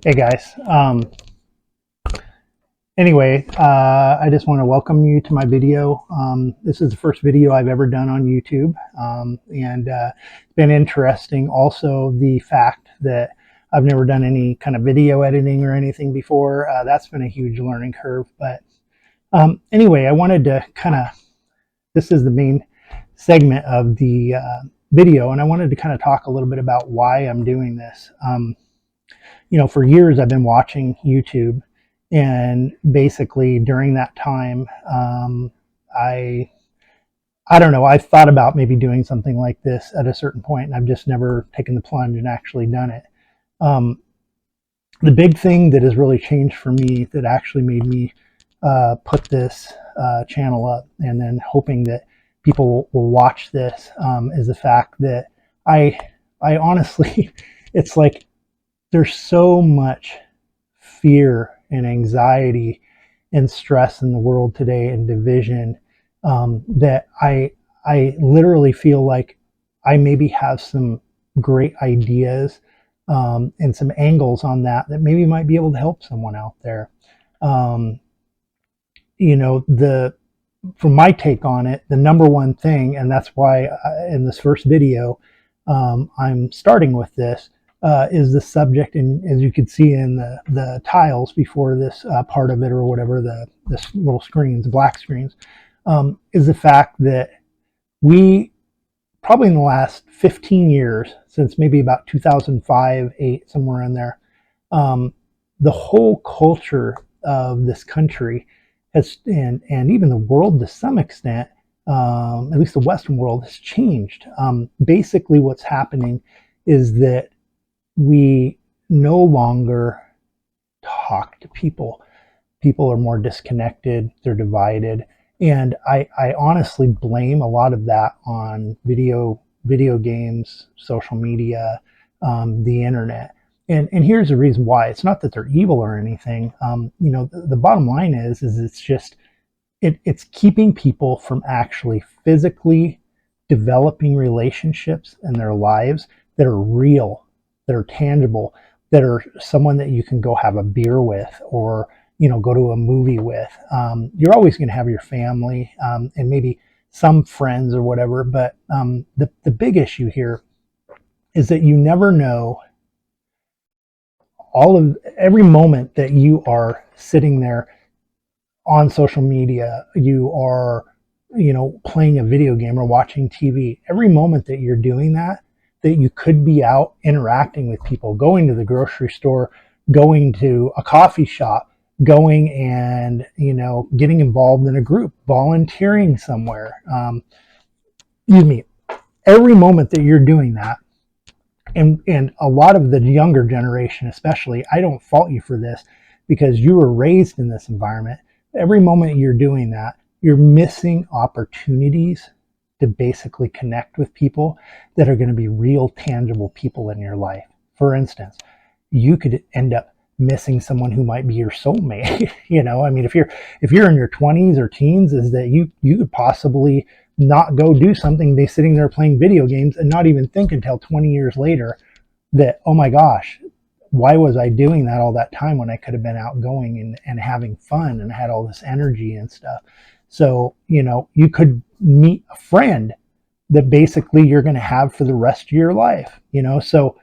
Hey guys. Anyway, I just want to welcome you to my video. This is the first video I've ever done on YouTube, and it's been interesting. Also, the fact that I've never done any kind of video editing or anything before. That's been a huge learning curve. But anyway, I wanted to kind of. This is the main segment of the video, and I wanted to kind of talk a little bit about why I'm doing this. For years I've been watching YouTube, and basically during that time, I I don't know. I've thought about maybe doing something like this at a certain point, and I've just never taken the plunge and actually done it. Um, the big thing that has really changed for me, that actually made me put this channel up, and then hoping that people will watch this, is the fact that I I honestly, it's like there's so much fear and anxiety and stress in the world today, and division, that I literally feel like I maybe have some great ideas, and some angles on that maybe might be able to help someone out there. Um, the From my take on it, the number one thing, and that's why in this first video, I'm starting with this, is the subject. And as you can see in the tiles before this part of it, or whatever, this little screens, black screens, is the fact that we probably in the last 15 years, since maybe about 2005, 8, somewhere in there, um, the whole culture of this country has, and even the world to some extent, at least the Western world, has changed. Basically, what's happening is that we no longer talk to people. People are more disconnected, they're divided. And I honestly blame a lot of that on video games, social media, the internet. And here's the reason why. It's not that they're evil or anything. The bottom line is it's just it's keeping people from actually physically developing relationships in their lives that are real, that are tangible, that are someone that you can go have a beer with, or go to a movie with. You're always going to have your family, and maybe some friends or whatever. But the big issue here is that you never know, all of every moment that you are sitting there on social media, you are, playing a video game or watching TV. Every moment that you're doing that you could be out interacting with people, going to the grocery store, going to a coffee shop, going and, getting involved in a group, volunteering somewhere. Excuse me. Every moment that you're doing that, and a lot of the younger generation especially, I don't fault you for this, because you were raised in this environment. Every moment you're doing that, you're missing opportunities to basically connect with people that are going to be real tangible people in your life. For instance, you could end up missing someone who might be your soulmate. I mean, if you're in your 20s or teens, is that you could possibly not go do something, be sitting there playing video games, and not even think until 20 years later that, oh my gosh, why was I doing that all that time when I could have been out going and having fun and had all this energy and stuff. So, you could meet a friend that basically you're going to have for the rest of your life. So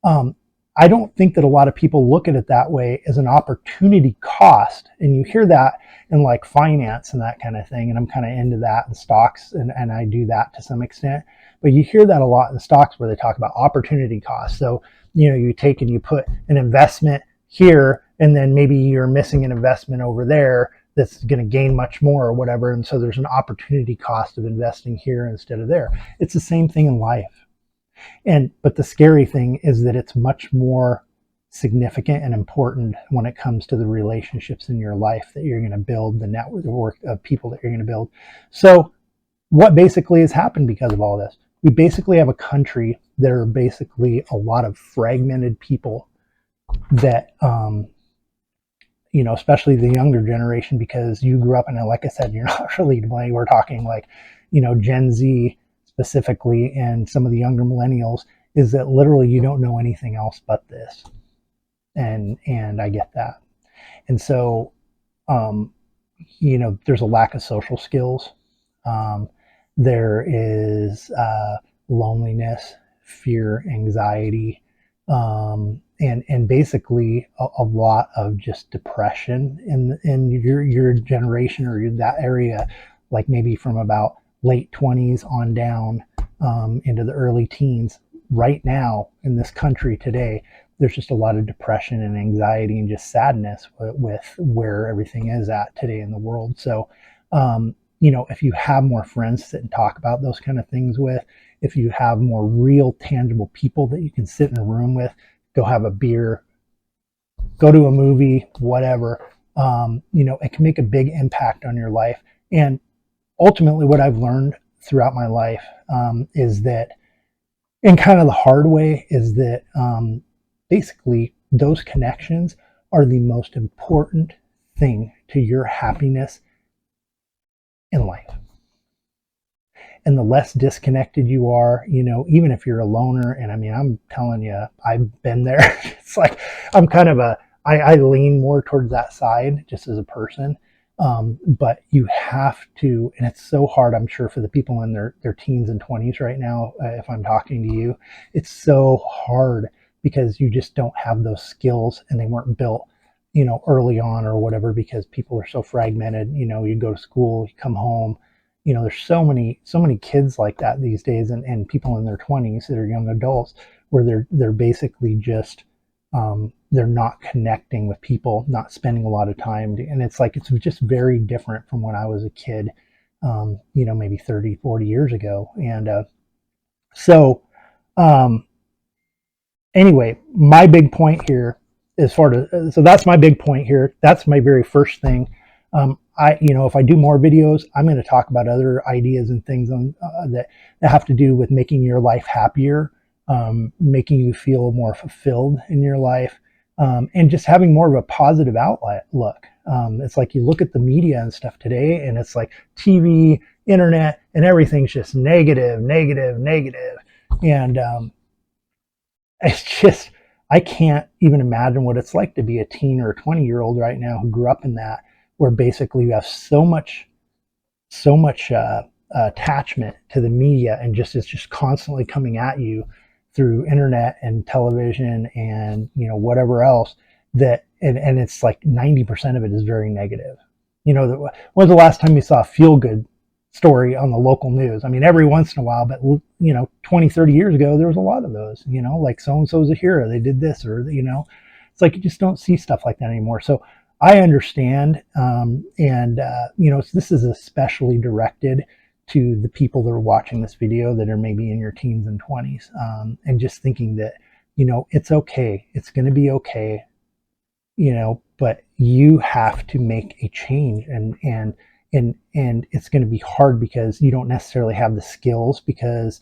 um, I don't think that a lot of people look at it that way, as an opportunity cost. And you hear that in like finance and that kind of thing. And I'm kind of into that in stocks, and I do that to some extent. But you hear that a lot in stocks, where they talk about opportunity cost. So, you take and you put an investment here, and then maybe you're missing an investment over there that's going to gain much more or whatever. And so there's an opportunity cost of investing here instead of there. It's the same thing in life. But the scary thing is that it's much more significant and important when it comes to the relationships in your life that you're going to build, the network of people that you're going to build. So what basically has happened because of all this? We basically have a country that are basically a lot of fragmented people that, especially the younger generation, because you grew up in it. Like I said, you're not really to blame. We're talking like, Gen Z specifically, and some of the younger millennials, is that literally you don't know anything else but this. and I get that. And so, um, there's a lack of social skills. Um, there is loneliness, fear, anxiety, and basically a lot of just depression in your generation or that area, like maybe from about late 20s on down into the early teens. Right now in this country today, there's just a lot of depression and anxiety and just sadness with where everything is at today in the world. So, if you have more friends to sit and talk about those kind of things with, if you have more real, tangible people that you can sit in a room with, go have a beer, go to a movie, whatever, it can make a big impact on your life. And ultimately, what I've learned throughout my life is that, in kind of the hard way, is that basically those connections are the most important thing to your happiness in life. And the less disconnected you are, even if you're a loner, and I mean, I'm telling you, I've been there. It's like I'm kind of I lean more towards that side just as a person. But you have to, and it's so hard, I'm sure, for the people in their teens and 20s right now. If I'm talking to you, it's so hard because you just don't have those skills and they weren't built, early on or whatever, because people are so fragmented. You go to school, you come home, there's so many kids like that these days, and people in their 20s that are young adults where they're basically just they're not connecting with people, not spending a lot of time, and it's like it's just very different from when I was a kid, maybe 30, 40 years ago. And so um, anyway, my big point here, as far as, so that's my big point here. That's my very first thing. If I do more videos, I'm going to talk about other ideas and things that have to do with making your life happier, making you feel more fulfilled in your life, and just having more of a positive outlook. It's like you look at the media and stuff today, and it's like TV, internet, and everything's just negative, negative, negative. And it's just, I can't even imagine what it's like to be a teen or a 20-year-old right now who grew up in that, where basically you have so much attachment to the media, and just it's just constantly coming at you through internet and television and whatever else, that and it's like 90% of it is very negative. When's the last time you saw a feel good story on the local news? I mean, every once in a while, but 20, 30 years ago, there was a lot of those, like so and so's a hero, they did this, or it's like you just don't see stuff like that anymore. So I understand, and this is especially directed to the people that are watching this video that are maybe in your teens and 20s, and just thinking that it's okay, it's going to be okay, but you have to make a change, and it's going to be hard because you don't necessarily have the skills, because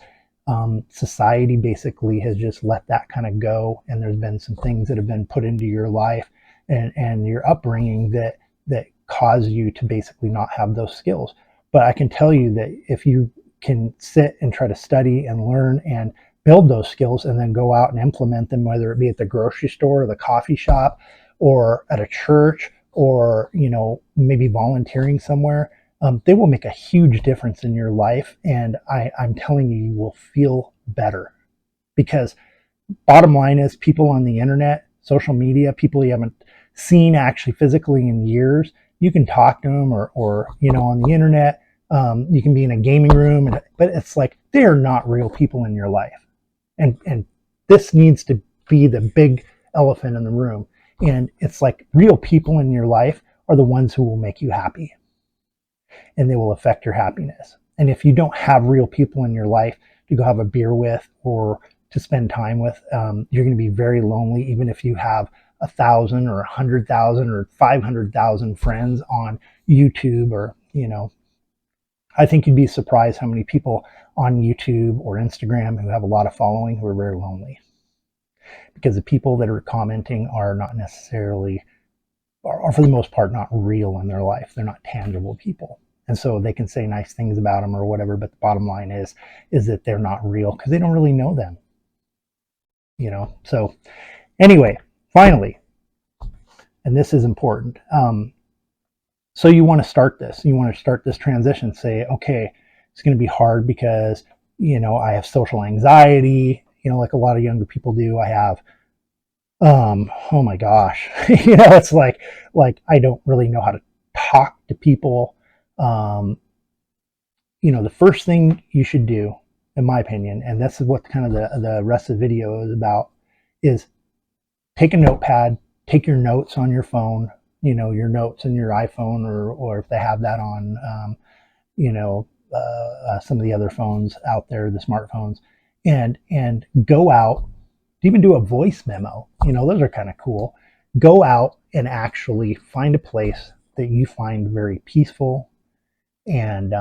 society basically has just let that kind of go, and there's been some things that have been put into your life and your upbringing that cause you to basically not have those skills. But I can tell you that if you can sit and try to study and learn and build those skills and then go out and implement them, whether it be at the grocery store or the coffee shop or at a church, or maybe volunteering somewhere, they will make a huge difference in your life. And I'm telling you, you will feel better, because bottom line is, people on the internet, social media, people you haven't seen actually physically in years, you can talk to them, or on the internet, you can be in a gaming room, but it's like they are not real people in your life. And this needs to be the big elephant in the room. And it's like real people in your life are the ones who will make you happy, and they will affect your happiness. And if you don't have real people in your life to go have a beer with or to spend time with, you're going to be very lonely, even if you have 1,000 or 100,000 or 500,000 friends on YouTube, or I think you'd be surprised how many people on YouTube or Instagram who have a lot of following who are very lonely, because the people that are commenting are not necessarily, are for the most part, not real in their life. They're not tangible people. And so they can say nice things about them or whatever, but the bottom line is that they're not real because they don't really know them. So anyway, finally, and this is important. So you want to start this. You want to start this transition. Say, okay, it's going to be hard because I have social anxiety. Like a lot of younger people do. I have oh my gosh, it's like I don't really know how to talk to people. um the first thing you should do, in my opinion, and this is what kind of the rest of the video is about, is take a notepad, take your notes on your phone, your notes in your iPhone, or if they have that on some of the other phones out there, the smartphones, and go out, even do a voice memo. Those are kind of cool. Go out and actually find a place that you find very peaceful, and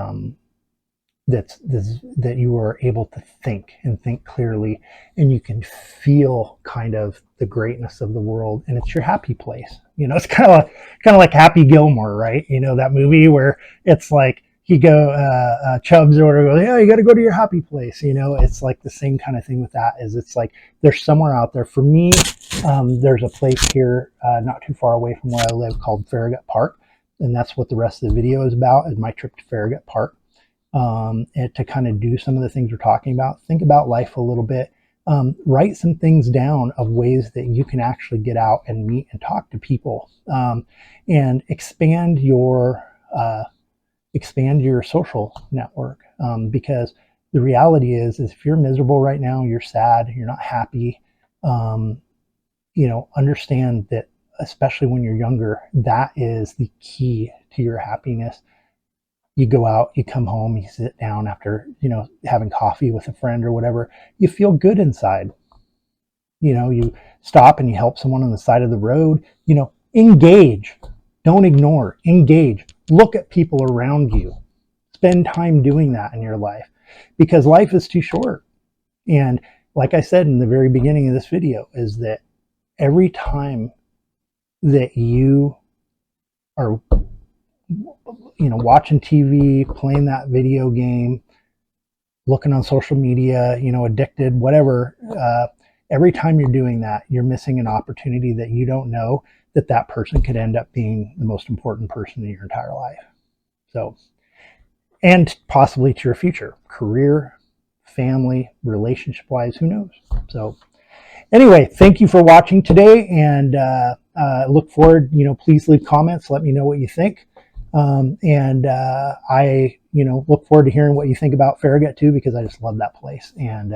that you are able to think and think clearly, and you can feel kind of the greatness of the world, and it's your happy place. It's kind of like Happy Gilmore, right? That movie where it's like he go Chubbs or whatever, yeah, you got to go to your happy place. It's like the same kind of thing with that. Is it's like there's somewhere out there. For me, there's a place here not too far away from where I live called Farragut Park, and that's what the rest of the video is about, is my trip to Farragut Park. And to kind of do some of the things we're talking about, think about life a little bit, write some things down of ways that you can actually get out and meet and talk to people, and expand your social network, because the reality is if you're miserable right now, you're sad, you're not happy, understand that, especially when you're younger, that is the key to your happiness. You go out, you come home, you sit down after, having coffee with a friend or whatever, you feel good inside. You stop and you help someone on the side of the road, engage, don't ignore, engage, look at people around you, spend time doing that in your life, because life is too short. And like I said in the very beginning of this video, is that every time that you are watching TV, playing that video game, looking on social media, addicted, whatever, every time you're doing that, you're missing an opportunity that you don't know that person could end up being the most important person in your entire life. So, and possibly to your future, career, family, relationship wise, who knows? So anyway, thank you for watching today, and look forward, please leave comments, let me know what you think. And I, look forward to hearing what you think about Farragut too, because I just love that place, and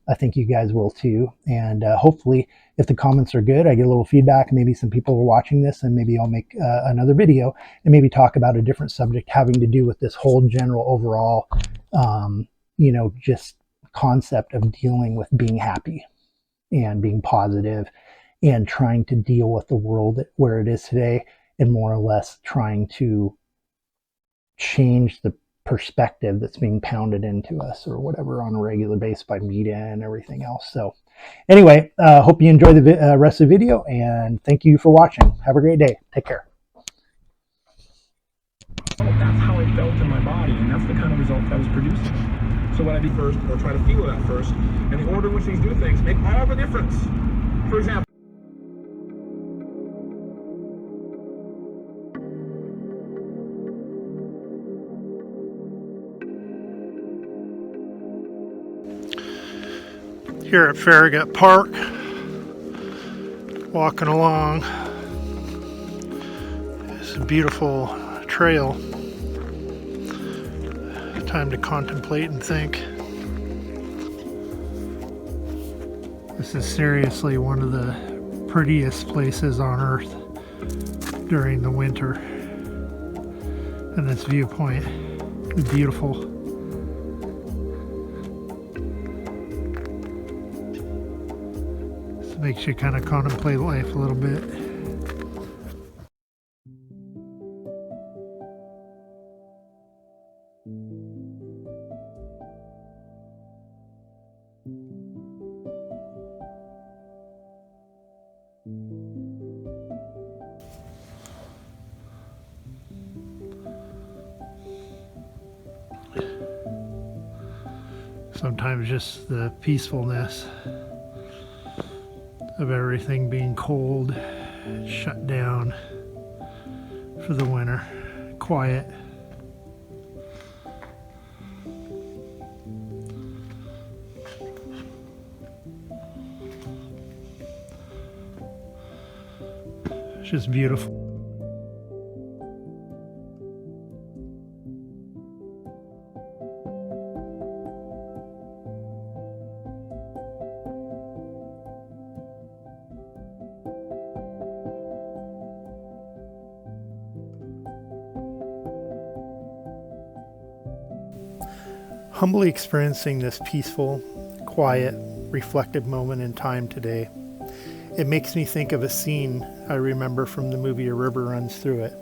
I think you guys will too. And hopefully, if the comments are good, I get a little feedback. Maybe some people are watching this, and maybe I'll make another video and maybe talk about a different subject having to do with this whole general overall, just concept of dealing with being happy and being positive and trying to deal with the world where it is today, and more or less trying to change the perspective that's being pounded into us or whatever on a regular basis by media and everything else. So anyway, hope you enjoy the rest of the video, and thank you for watching. Have a great day. Take care. That's how I felt in my body, and that's the kind of results I was producing. So what I do first, or try to feel that first, and the order in which these do things make all the difference. For example, Here at Farragut Park, walking along. It's a beautiful trail. Time to contemplate and think. This is seriously one of the prettiest places on earth during the winter. And this viewpoint is beautiful. This makes you kind of contemplate life a little bit. Sometimes just the peacefulness of everything being cold shut down for the winter. Quiet. It's just beautiful. Humbly experiencing this peaceful, quiet, reflective moment in time today. It makes me think of a scene I remember from the movie A River Runs Through It.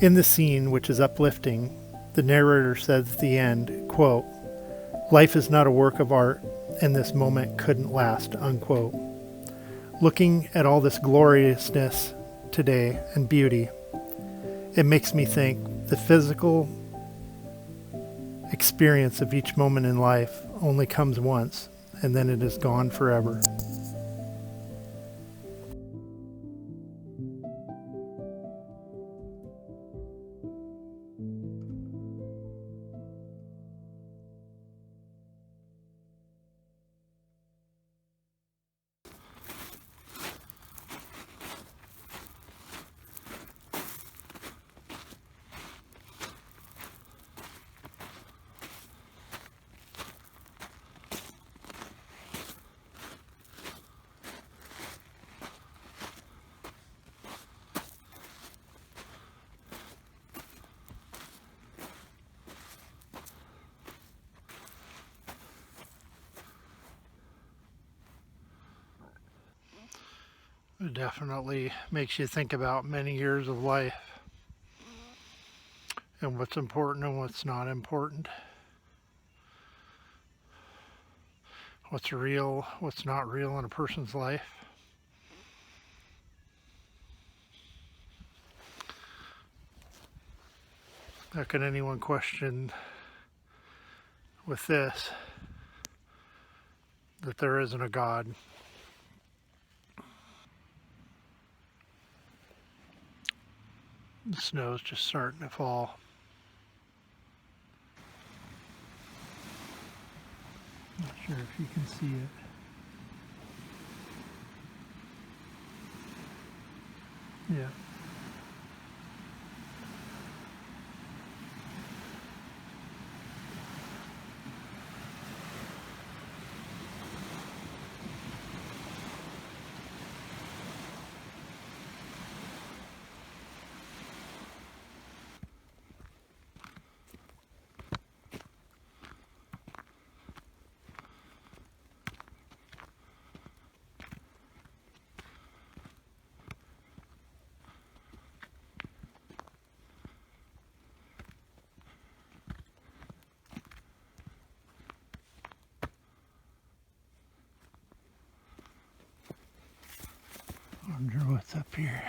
In the scene, which is uplifting, the narrator says at the end, quote, "Life is not a work of art, and this moment couldn't last," unquote. Looking at all this gloriousness today and beauty, it makes me think the physical experience of each moment in life only comes once, and then it is gone forever. It definitely makes you think about many years of life and what's important and what's not important. What's real, what's not real in a person's life. How can anyone question with this that there isn't a God? The snow's just starting to fall. Not sure if you can see it. Yeah. I wonder what's up here.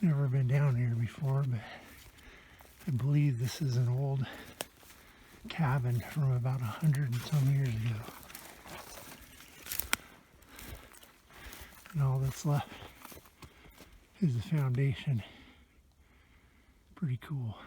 Never been down here before, but I believe this is an old cabin from about 100 and some years ago. And all that's left is the foundation. Pretty cool.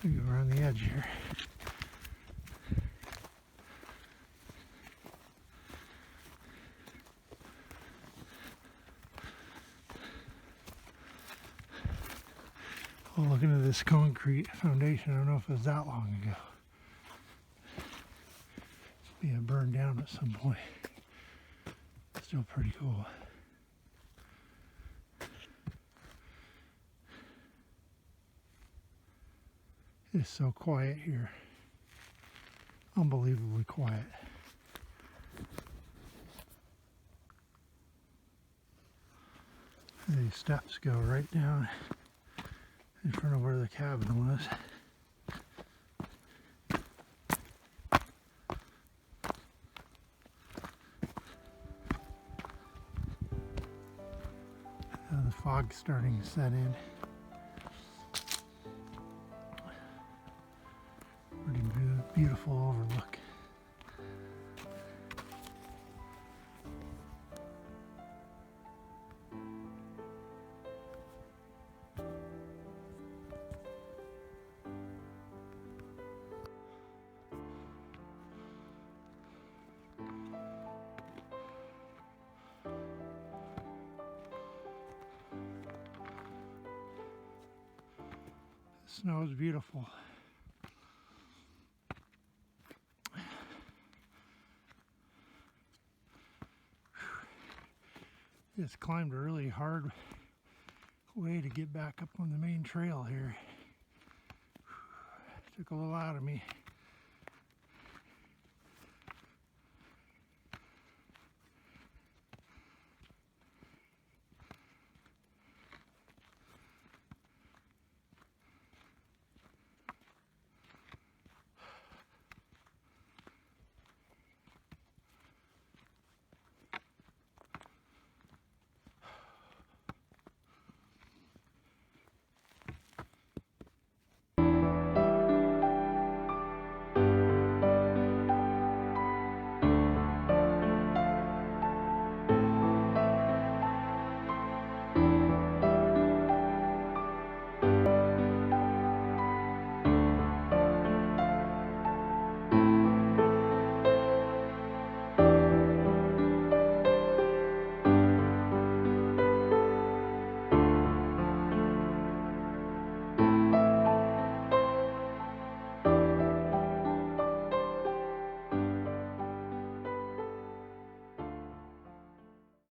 Go around the edge here. Well, looking at this concrete foundation, I don't know if it was that long ago. It's being burned down at some point. Still pretty cool. It's so quiet here. Unbelievably quiet. These steps go right down in front of where the cabin was. fog starting to set in. Pretty beautiful overlook. The snow is beautiful. Just climbed a really hard way to get back up on the main trail here. Took a little out of me.